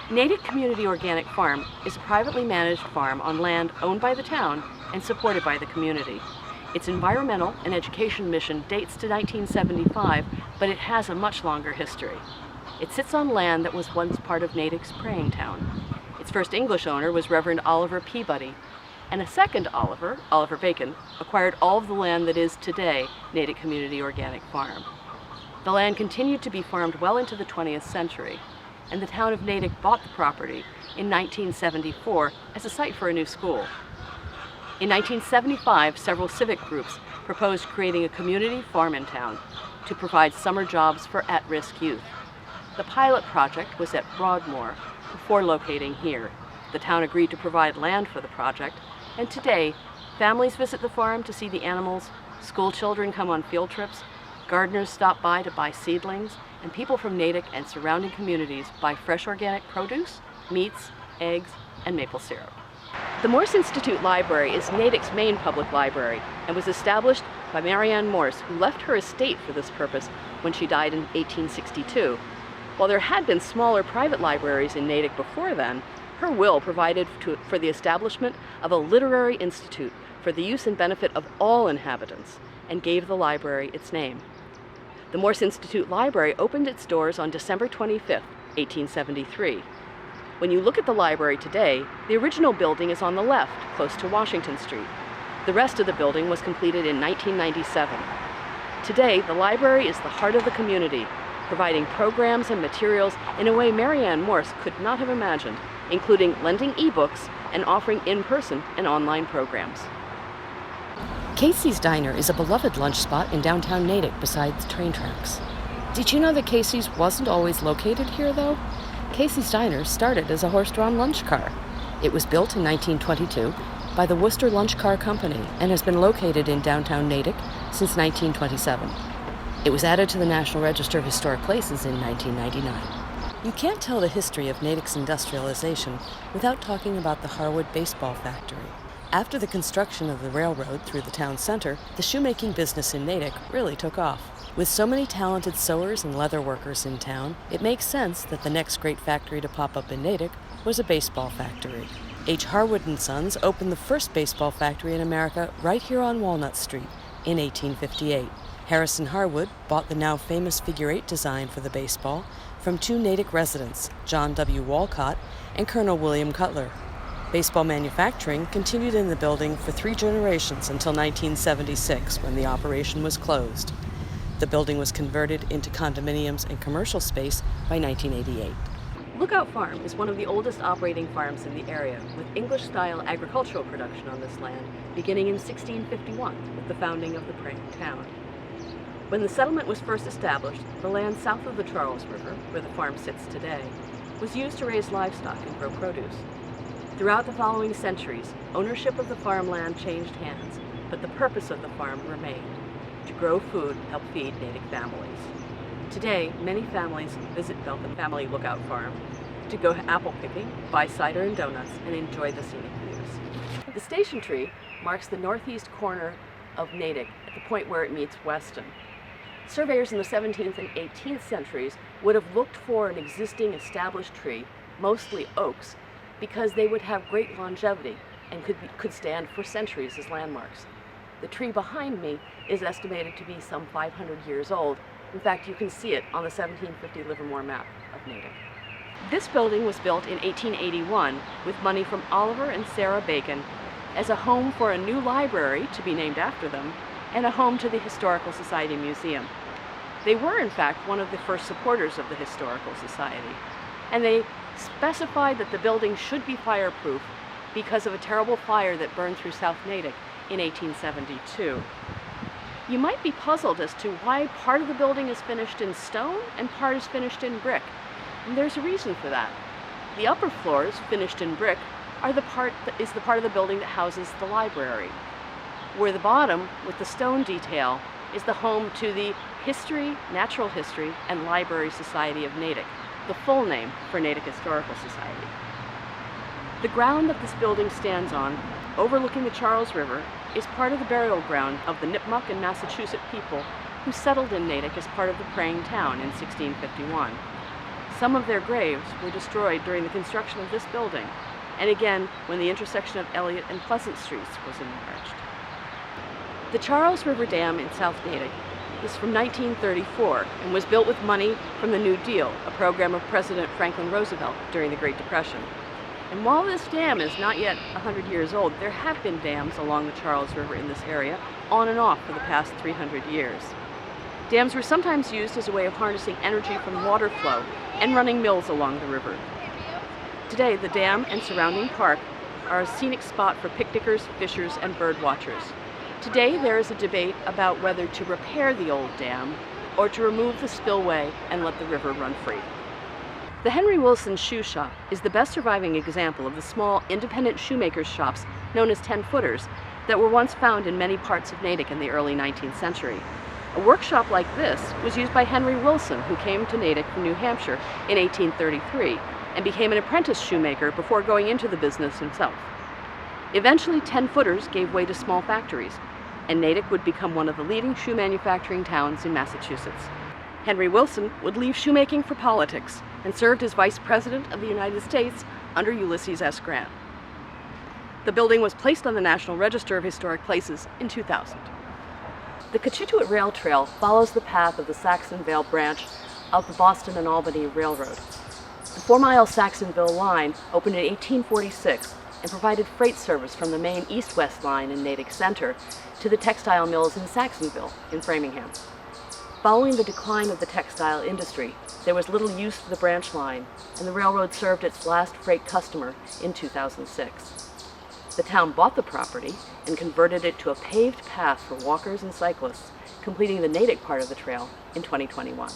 Natick Community Organic Farm is a privately managed farm on land owned by the town and supported by the community. Its environmental and education mission dates to 1975, but it has a much longer history. It sits on land that was once part of Natick's praying town. Its first English owner was Reverend Oliver Peabody, and a second Oliver, Oliver Bacon, acquired all of the land that is today Natick Community Organic Farm. The land continued to be farmed well into the 20th century, and the town of Natick bought the property in 1974 as a site for a new school. In 1975, several civic groups proposed creating a community farm in town to provide summer jobs for at-risk youth. The pilot project was at Broadmoor before locating here. The town agreed to provide land for the project, and today, families visit the farm to see the animals, school children come on field trips, gardeners stop by to buy seedlings, and people from Natick and surrounding communities buy fresh organic produce, meats, eggs, and maple syrup. The Morse Institute Library is Natick's main public library and was established by Marianne Morse, who left her estate for this purpose when she died in 1862. While there had been smaller private libraries in Natick before then, her will provided for the establishment of a literary institute for the use and benefit of all inhabitants and gave the library its name. The Morse Institute Library opened its doors on December 25, 1873. When you look at the library today, the original building is on the left, close to Washington Street. The rest of the building was completed in 1997. Today, the library is the heart of the community, providing programs and materials in a way Marianne Morse could not have imagined, including lending e-books and offering in-person and online programs. Casey's Diner is a beloved lunch spot in downtown Natick beside the train tracks. Did you know that Casey's wasn't always located here, though? Casey's Diner started as a horse-drawn lunch car. It was built in 1922 by the Worcester Lunch Car Company and has been located in downtown Natick since 1927. It was added to the National Register of Historic Places in 1999. You can't tell the history of Natick's industrialization without talking about the Harwood baseball factory. After the construction of the railroad through the town center, the shoemaking business in Natick really took off. With so many talented sewers and leather workers in town, it makes sense that the next great factory to pop up in Natick was a baseball factory. H. Harwood & Sons opened the first baseball factory in America right here on Walnut Street in 1858. Harrison Harwood bought the now famous figure-8 design for the baseball from two Natick residents, John W. Walcott and Colonel William Cutler. Baseball manufacturing continued in the building for 3 generations until 1976, when the operation was closed. The building was converted into condominiums and commercial space by 1988. Lookout Farm is one of the oldest operating farms in the area, with English-style agricultural production on this land beginning in 1651 with the founding of the praying town. When the settlement was first established, the land south of the Charles River, where the farm sits today, was used to raise livestock and grow produce. Throughout the following centuries, ownership of the farmland changed hands, but the purpose of the farm remained: to grow food and help feed Natick families. Today, many families visit Belkin Family Lookout Farm to go apple picking, buy cider and donuts, and enjoy the scenic views. The station tree marks the northeast corner of Natick at the point where it meets Weston. Surveyors in the 17th and 18th centuries would have looked for an existing established tree, mostly oaks, because they would have great longevity and could stand for centuries as landmarks. The tree behind me is estimated to be some 500 years old. In fact, you can see it on the 1750 Livermore map of Natick. This building was built in 1881 with money from Oliver and Sarah Bacon as a home for a new library to be named after them and a home to the Historical Society Museum. They were, in fact, one of the first supporters of the Historical Society, and they specified that the building should be fireproof because of a terrible fire that burned through South Natick in 1872. You might be puzzled as to why part of the building is finished in stone and part is finished in brick, and there's a reason for that. The upper floors, finished in brick, is the part of the building that houses the library, where the bottom, with the stone detail, is the home to the History, Natural History, and Library Society of Natick, the full name for Natick Historical Society. The ground that this building stands on, overlooking the Charles River, is part of the burial ground of the Nipmuc and Massachusetts people who settled in Natick as part of the praying town in 1651. Some of their graves were destroyed during the construction of this building, and again when the intersection of Elliott and Pleasant Streets was enlarged. The Charles River Dam in South Natick is from 1934 and was built with money from the New Deal, a program of President Franklin Roosevelt during the Great Depression. And while this dam is not yet 100 years old, there have been dams along the Charles River in this area on and off for the past 300 years. Dams were sometimes used as a way of harnessing energy from water flow and running mills along the river. Today, the dam and surrounding park are a scenic spot for picnickers, fishers, and bird watchers. Today, there is a debate about whether to repair the old dam or to remove the spillway and let the river run free. The Henry Wilson Shoe Shop is the best surviving example of the small independent shoemakers shops known as 10-footers that were once found in many parts of Natick in the early 19th century. A workshop like this was used by Henry Wilson, who came to Natick from New Hampshire in 1833 and became an apprentice shoemaker before going into the business himself. Eventually, 10-footers gave way to small factories, and Natick would become one of the leading shoe manufacturing towns in Massachusetts. Henry Wilson would leave shoemaking for politics and served as Vice President of the United States under Ulysses S. Grant. The building was placed on the National Register of Historic Places in 2000. The Cochituate Rail Trail follows the path of the Saxonville branch of the Boston and Albany Railroad. The 4-mile Saxonville line opened in 1846 and provided freight service from the main east-west line in Natick Center to the textile mills in Saxonville in Framingham. Following the decline of the textile industry, there was little use for the branch line, and the railroad served its last freight customer in 2006. The town bought the property and converted it to a paved path for walkers and cyclists, completing the Natick part of the trail in 2021.